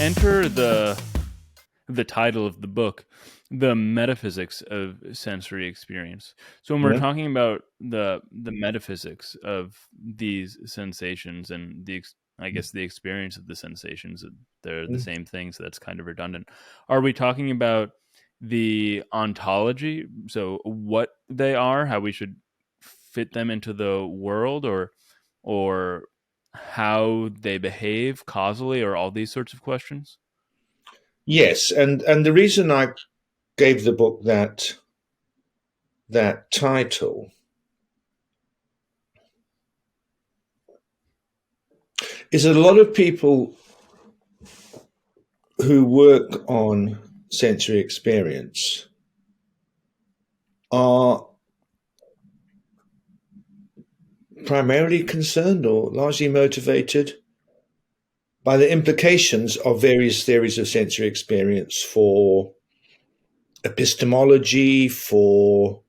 enter the title of the book, the metaphysics of sensory experience. So when we're Yeah. talking about the metaphysics of these sensations and I guess the experience of the sensations, they're the same thing, so that's kind of redundant. Are we talking about the ontology, so what they are, how we should fit them into the world, or how they behave causally, or all these sorts of questions? Yes, and the reason I gave the book that title is that a lot of people who work on sensory experience are primarily concerned or largely motivated by the implications of various theories of sensory experience for epistemology, for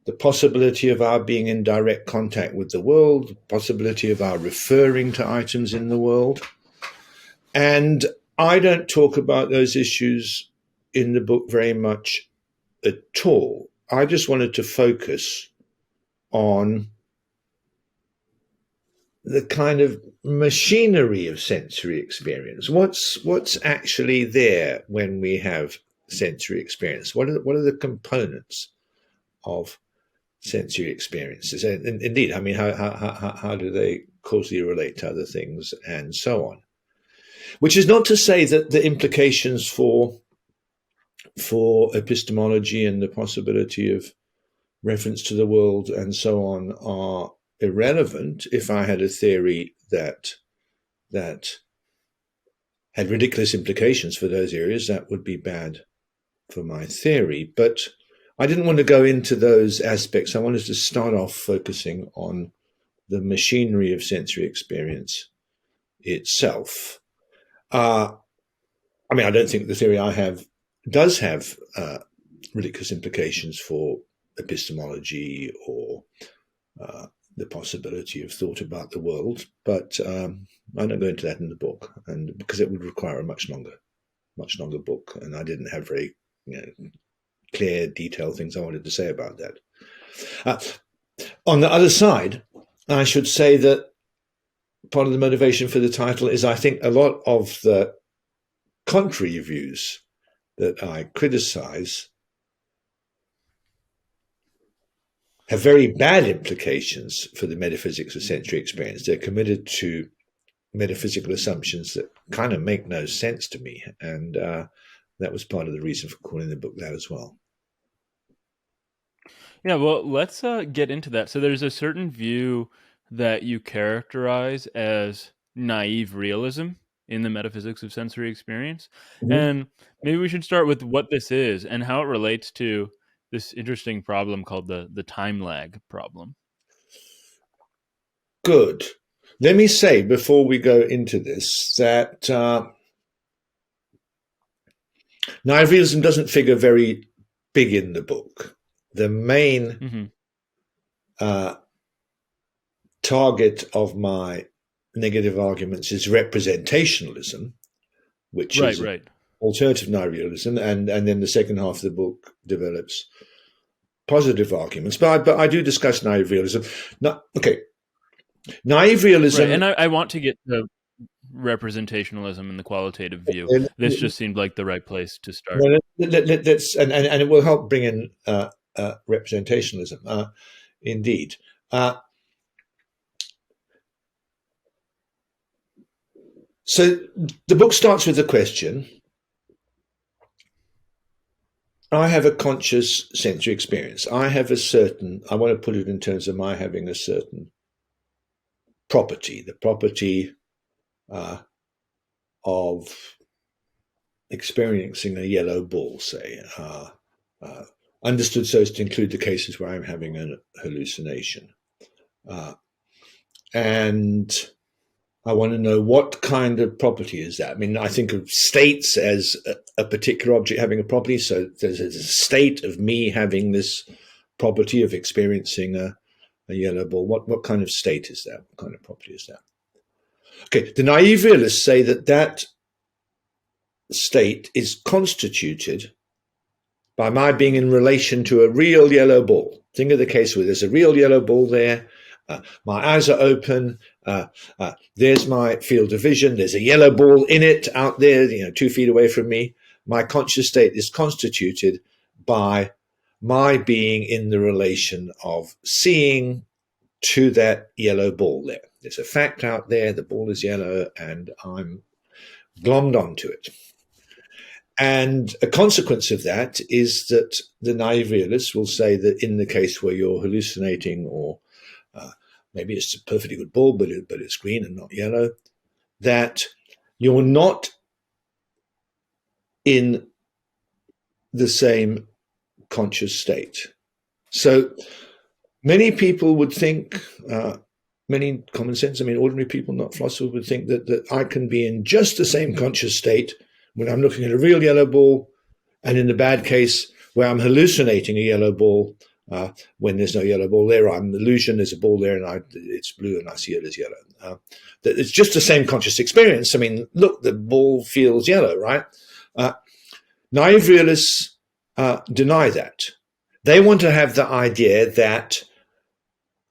the possibility of our being in direct contact with the world, the possibility of our referring to items in the world. And I don't talk about those issues in the book very much at all. I just wanted to focus on the kind of machinery of sensory experience. What's actually there when we have sensory experience? What are the components of sensory experiences? And indeed, I mean, how do they causally relate to other things and so on? Which is not to say that the implications for epistemology and the possibility of reference to the world and so on are irrelevant. If I had a theory that had ridiculous implications for those areas, that would be bad for my theory. But I didn't want to go into those aspects. I wanted to start off focusing on the machinery of sensory experience itself. I mean, I don't think the theory I have does have ridiculous implications for epistemology or the possibility of thought about the world, but I don't go into that in the book, and because it would require a much longer book, and I didn't have very clear, detailed things I wanted to say about that. On the other side, I should say that part of the motivation for the title is I think a lot of the contrary views that I criticize have very bad implications for the metaphysics of sensory experience. They're committed to metaphysical assumptions that kind of make no sense to me. And that was part of the reason for calling the book that as well. Yeah, well, let's get into that. So there's a certain view that you characterize as naive realism in the metaphysics of sensory experience. Mm-hmm. And maybe we should start with what this is and how it relates to this interesting problem called the time lag problem. Good. Let me say before we go into this that naive realism doesn't figure very big in the book. The main target of my negative arguments is representationalism, which is alternative naive realism, and then the second half of the book develops positive arguments. But I do discuss naive realism. Naive realism, right, and I want to get to representationalism and the qualitative view. This just seemed like the right place to start. Let's and it will help bring in representationalism. Indeed. So the book starts with the question: I have a conscious sensory experience. I have I want to put it in terms of my having a certain property, the property of experiencing a yellow ball, say, understood so as to include the cases where I'm having a hallucination. And I want to know what kind of property is that. I mean, I think of states as a particular object having a property. So there's a state of me having this property of experiencing a yellow ball. What kind of state is that? What kind of property is that? Okay, the naive realists say that state is constituted by my being in relation to a real yellow ball. Think of the case where there's a real yellow ball there. My eyes are open. There's my field of vision. There's a yellow ball in it out there, 2 feet away from me. My conscious state is constituted by my being in the relation of seeing to that yellow ball there. There's a fact out there. The ball is yellow and I'm glommed onto it. And a consequence of that is that the naive realist will say that in the case where you're hallucinating, or maybe it's a perfectly good ball, but it's green and not yellow, that you're not in the same conscious state. So many people would think, many common sense, ordinary people, not philosophers, would think that I can be in just the same conscious state when I'm looking at a real yellow ball, and in the bad case where I'm hallucinating a yellow ball, when there's no yellow ball there, I'm an illusion, there's a ball there and it's blue and I see it as yellow. It's just the same conscious experience. Look, the ball feels yellow, right? Naive realists deny that. They want to have the idea that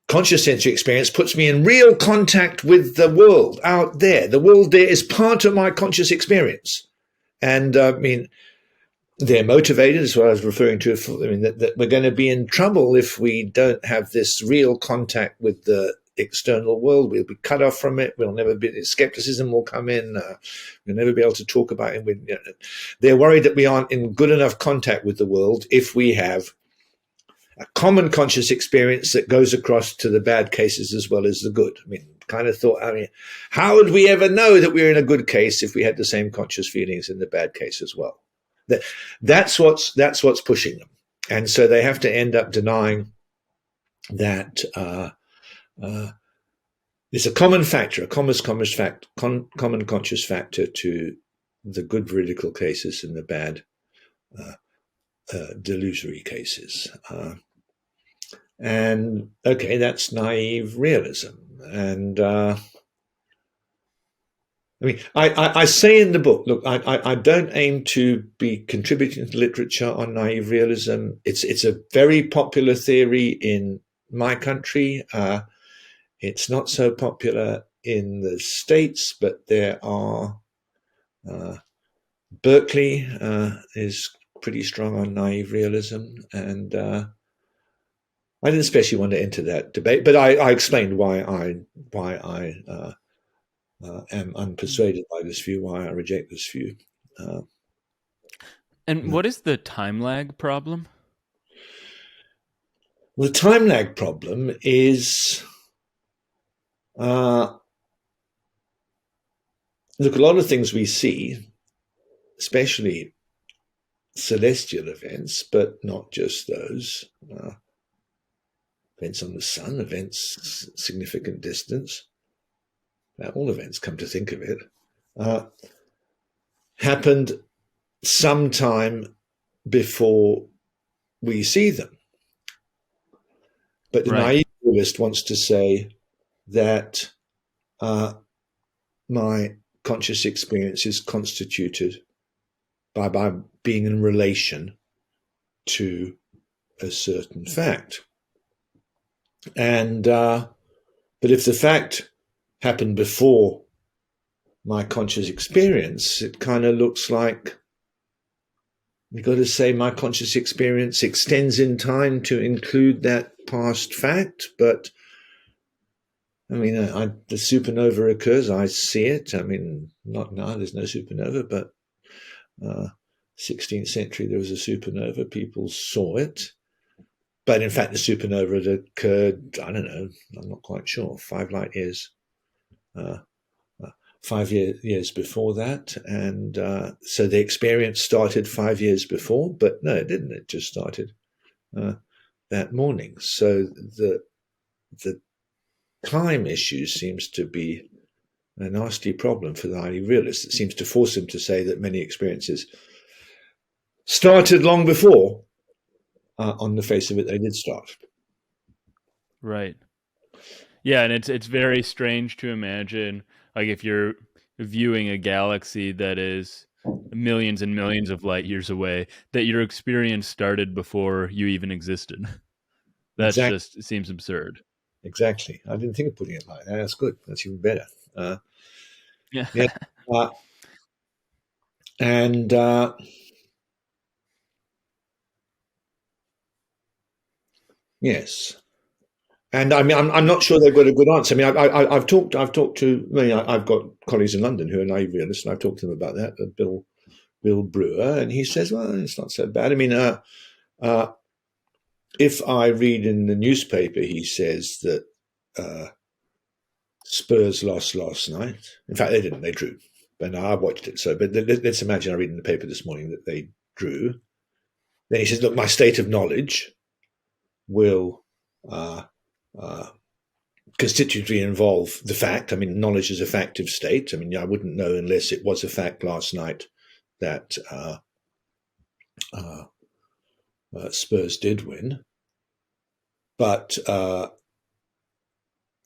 conscious sensory experience puts me in real contact with the world out there. The world there is part of my conscious experience. And they're motivated, as what I was referring to, that we're going to be in trouble if we don't have this real contact with the external world. We'll be cut off from it. We'll never be, skepticism will come in. We'll never be able to talk about it. They're worried that we aren't in good enough contact with the world if we have a common conscious experience that goes across to the bad cases as well as the good. How would we ever know that we're in a good case if we had the same conscious feelings in the bad case as well? That's what's pushing them. And so they have to end up denying that there's a common factor, a common conscious factor to the good veridical cases and the bad delusory cases. And okay, that's naive realism. And I say in the book, look, I don't aim to be contributing to literature on naive realism. It's a very popular theory in my country. It's not so popular in the States, but there are Berkeley is pretty strong on naive realism, and I didn't especially want to enter that debate, but I explained why I am unpersuaded by this view, why I reject this view. And what is the time lag problem? The time lag problem is, look, a lot of things we see, especially celestial events, but not just those, events on the sun, events significant distance, all events, come to think of it, happened sometime before we see them. But the naive realist wants to say that my conscious experience is constituted by being in relation to a certain fact. And but if the fact happened before my conscious experience, it kind of looks like we've got to say my conscious experience extends in time to include that past fact. But the supernova occurs, I see it. Not now, there's no supernova, but 16th century there was a supernova, people saw it. But in fact, the supernova had occurred, I don't know, I'm not quite sure, 5 light years, 5 years before that. And so the experience started 5 years before, but no, it didn't. It just started that morning. So the time issue seems to be a nasty problem for the highly realist. It seems to force him to say that many experiences started long before. On the face of it, they did start. Right. Yeah, and it's very strange to imagine, like, if you're viewing a galaxy that is millions and millions of light years away, that your experience started before you even existed. That's Exactly. just, it seems absurd. Exactly. I didn't think of putting it like that. That's good. That's even better. Yeah. Yeah. Uh, and yes. And I mean, I'm not sure they've got a good answer. I mean, I've talked to. I mean, I've got colleagues in London who are naive realists, and I've talked to them about that. Bill Brewer, and he says, well, it's not so bad. I mean, uh, if I read in the newspaper, he says that uh, Spurs lost last night. In fact, they didn't. They drew. But I watched it. So, but let's imagine I read in the paper this morning that they drew. Then he says, look, my state of knowledge will uh, uh, constitutively involve the fact. I mean, knowledge is a factive state. I mean, I wouldn't know unless it was a fact last night that uh, Spurs did win. But I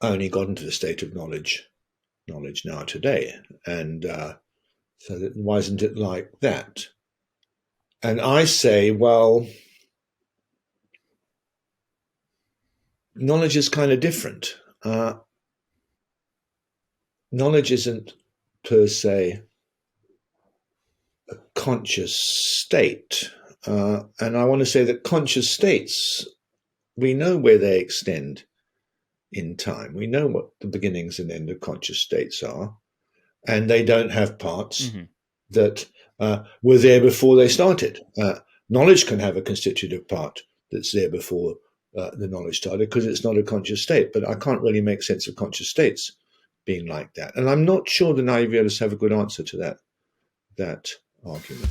only got into the state of knowledge now today. And so why isn't it like that? And I say, well, knowledge is kind of different. Knowledge isn't per se a conscious state. And I want to say that conscious states, we know where they extend in time. We know what the beginnings and end of conscious states are. And they don't have parts that were there before they started. Knowledge can have a constitutive part that's there before the knowledge started because it's not a conscious state. But I can't really make sense of conscious states being like that. And I'm not sure the naive realists have a good answer to that argument.